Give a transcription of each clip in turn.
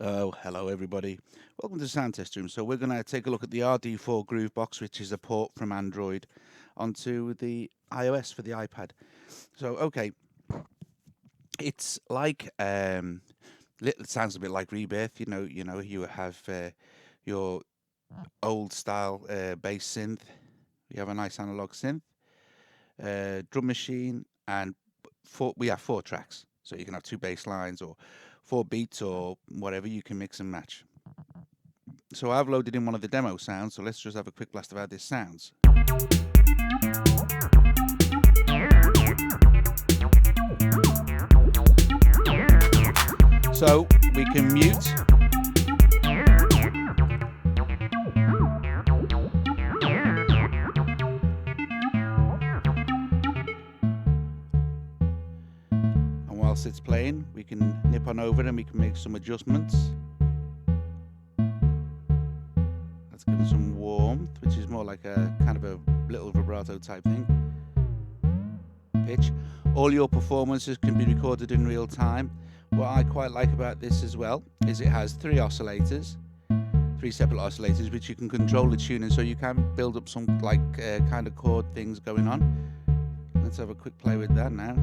Oh, hello everybody. Welcome to the Sound Test Room. So we're going to take a look at the RD4 Groovebox, which is a port from Android onto the iOS for the iPad. So okay, it's like it sounds a bit like Rebirth. You have your old style bass synth. You have a nice analog synth, drum machine, and we have four tracks. So you can have two bass lines or four beats or whatever. You can mix and match. So I've loaded in one of the demo sounds, so let's just have a quick blast of how this sounds. So we can mute. And whilst it's playing, we can nip on over and we can make some adjustments. That's giving some warmth, which is more like a kind of a little vibrato type thing. Pitch. All your performances can be recorded in real time. What I quite like about this as well is it has three separate oscillators, which you can control the tuning, so you can build up some kind of chord things going on. Let's have a quick play with that now.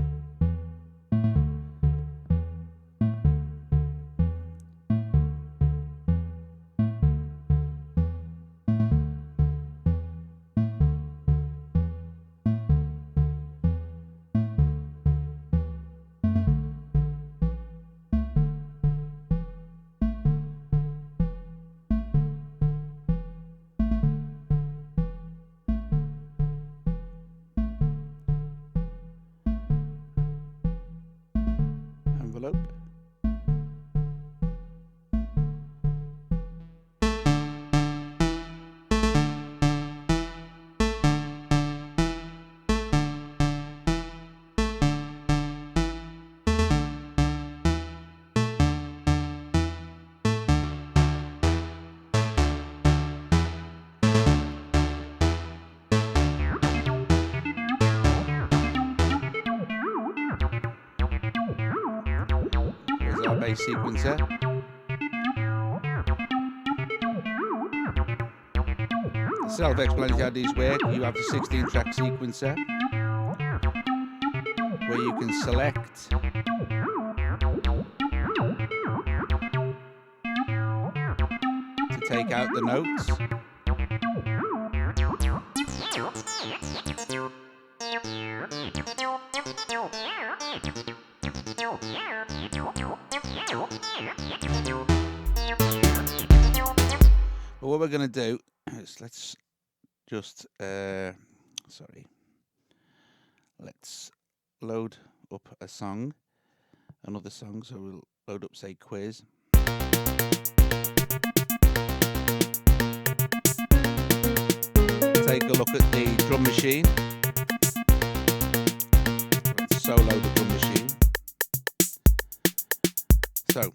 Envelope. Here's our bass sequencer. Self-explanatory how these work. You have the 16-track sequencer where you can select to take out the notes. But what we're going to do is let's load up another song. So we'll load up, say, Quiz. Take a look at the drum machine. Let's solo the drum machine. So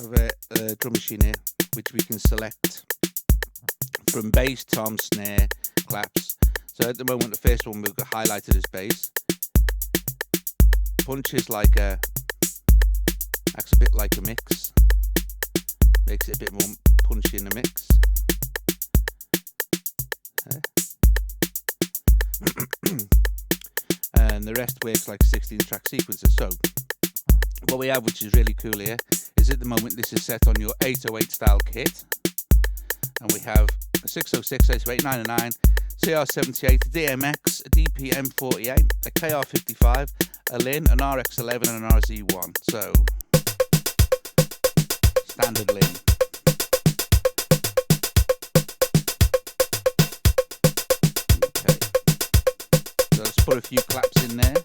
we have a drum machine here, which we can select from bass, tom, snare, claps. So at the moment, the first one we've got highlighted as bass. Punch is acts a bit like a mix. Makes it a bit more punchy in the mix. And the rest works like a 16-track sequencer. So what we have, which is really cool here, is at the moment this is set on your 808 style kit, and we have a 606, 808, 909, CR78, DMX, a DPM48, a KR55, a Lin, an RX11 and an RZ1. So standard Lin. Okay. So let's put a few claps in there.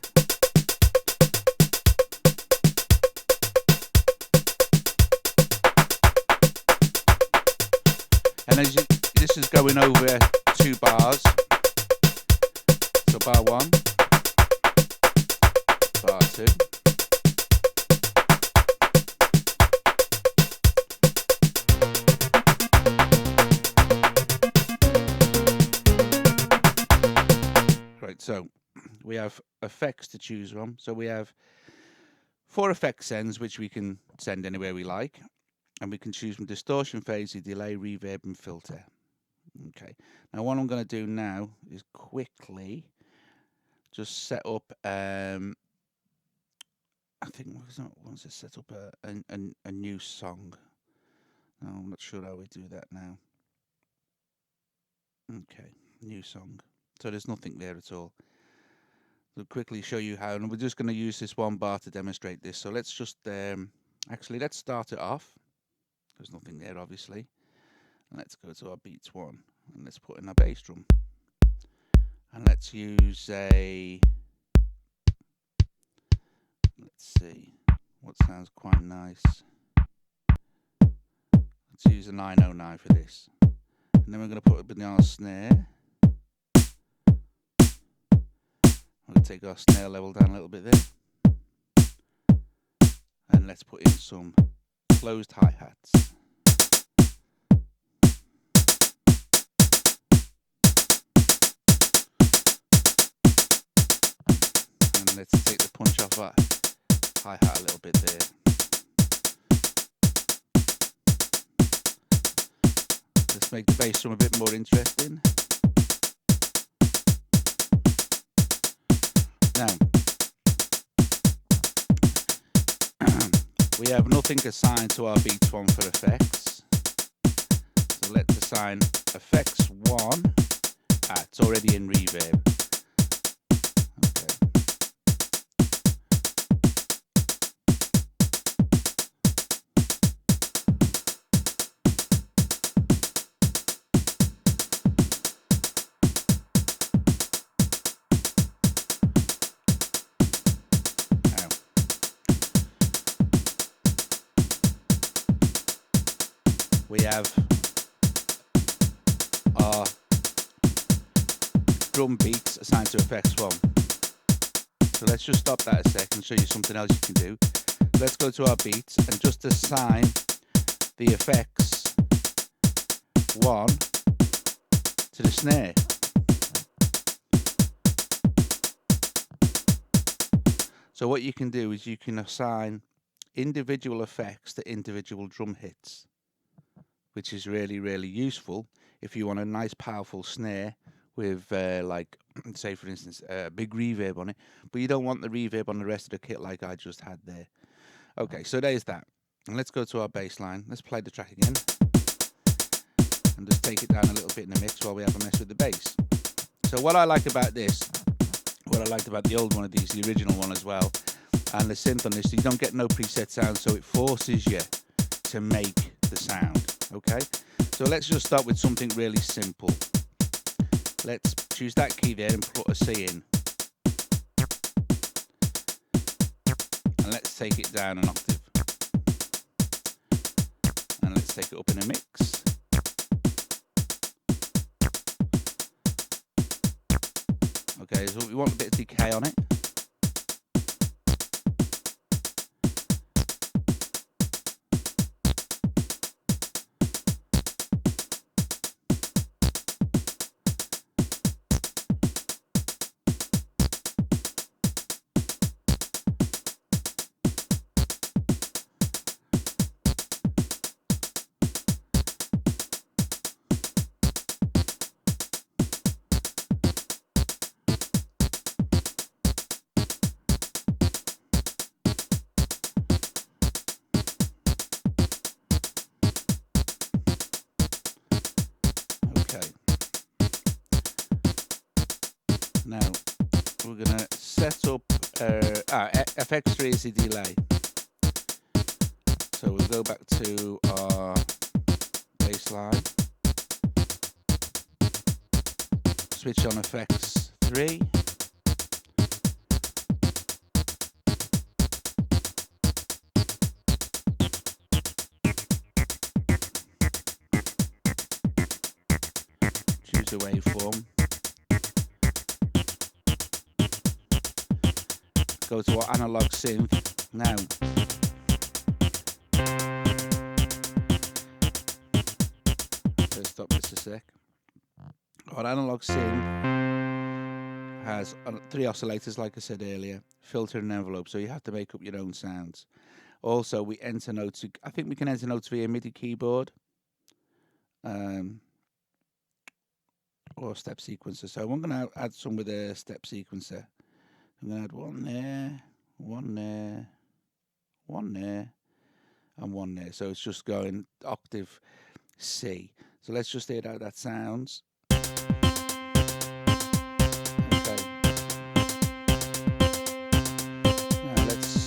And this is going over 2 bars. So bar 1, bar 2. Right, so we have effects to choose from. So we have 4 effect sends, which we can send anywhere we like, and we can choose from distortion, phase, delay, reverb, and filter. Okay. Now, what I'm going to do now is quickly just set up. I think once I set up a new song. No, I'm not sure how we do that now. Okay, new song. So there's nothing there at all. I'll quickly show you how, and we're just going to use this one bar to demonstrate this. So let's just actually let's start it off. There's nothing there, obviously. And let's go to our beats one, and let's put in our bass drum, and let's use a. Let's see what sounds quite nice. Let's use a 909 for this, and then we're going to put a banana snare. We'll take our snare level down a little bit there, and let's put in some closed hi-hats. And let's take the punch off that hi-hat a little bit there. Let's make the bass drum a bit more interesting. Now, we have nothing assigned to our beats one for effects. So let's assign effects 1. It's already in reverb. We have our drum beats assigned to effects 1. So let's just stop that a sec and show you something else you can do. Let's go to our beats and just assign the effects 1 to the snare. So what you can do is you can assign individual effects to individual drum hits, which is really, really useful if you want a nice, powerful snare with, like, say, for instance, a big reverb on it, but you don't want the reverb on the rest of the kit like I just had there. Okay, so there's that. And let's go to our bass line. Let's play the track again. And just take it down a little bit in the mix while we have a mess with the bass. So what I like about this, what I liked about the old one of these, the original one as well, and the synth on this, you don't get no preset sound, so it forces you to make the sound. Okay, so let's just start with something really simple. Let's choose that key there and put a C in, and let's take it down an octave, and let's take it up in a mix. Okay, so we want a bit of decay on it. Now we're going to set up FX3 is the delay. So we'll go back to our bassline, switch on FX3, choose the waveform, go to our analog synth. Now, let's stop this a sec. Our analog synth has 3 oscillators, like I said earlier, filter and envelope, so you have to make up your own sounds. Also, we enter notes. I think we can enter notes via MIDI keyboard or step sequencer. So I'm going to add some with a step sequencer. I'm going to add one there, one there, one there, and one there. So it's just going octave C. So let's just hear how that sounds. Okay. Now let's.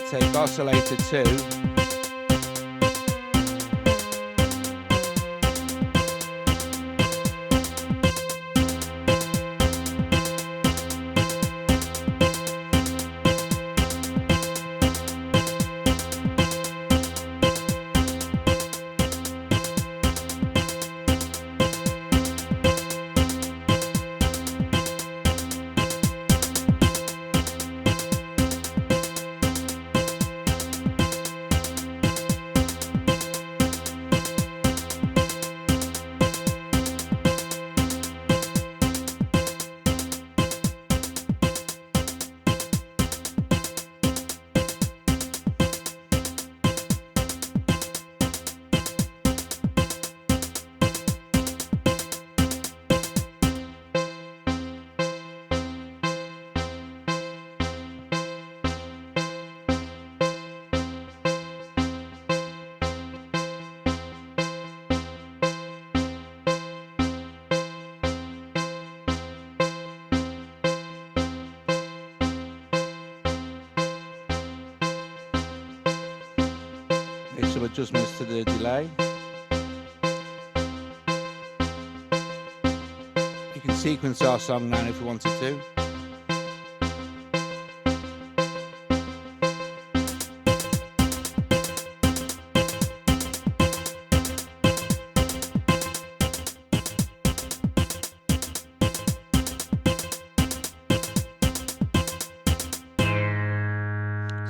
Take oscillator 2. Make some adjustments to the delay. You can sequence our song now if you wanted to.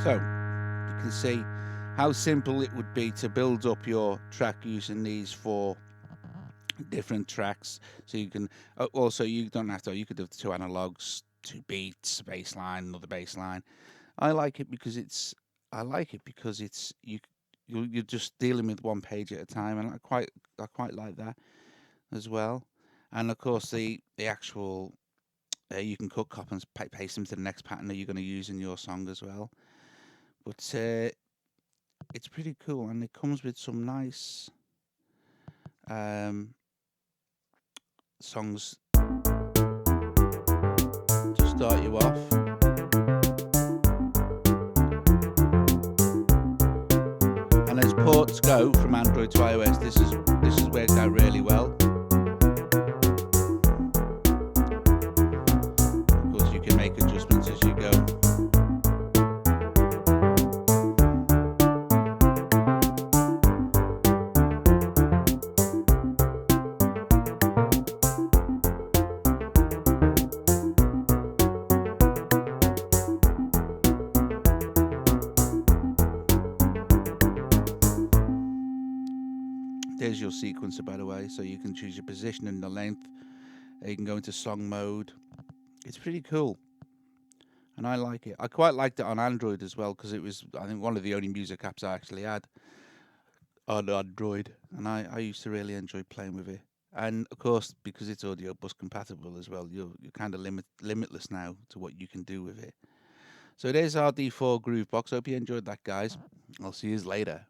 So you can see how simple it would be to build up your track using these 4 different tracks. So you can also, you don't have to, you could have 2 analogs, 2 beats, bass line, another bass line. I like it because it's you're just dealing with 1 page at a time, and I quite like that as well. And of course the actual you can cut, copy, and paste them to the next pattern that you're going to use in your song as well. But it's pretty cool, and it comes with some nice songs to start you off. And as ports go from Android to iOS, this has worked out really well. Of course, you can make adjustments as you go. There's your sequencer, by the way, so you can choose your position and the length. You can go into song mode. It's pretty cool, and I like it. I quite liked it on Android as well, because it was, I think, one of the only music apps I actually had on Android, and I used to really enjoy playing with it. And of course, because it's audio bus compatible as well, you're kind of limitless now to what you can do with it. So there's RD4 Groovebox. Hope you enjoyed that, guys. I'll see you later.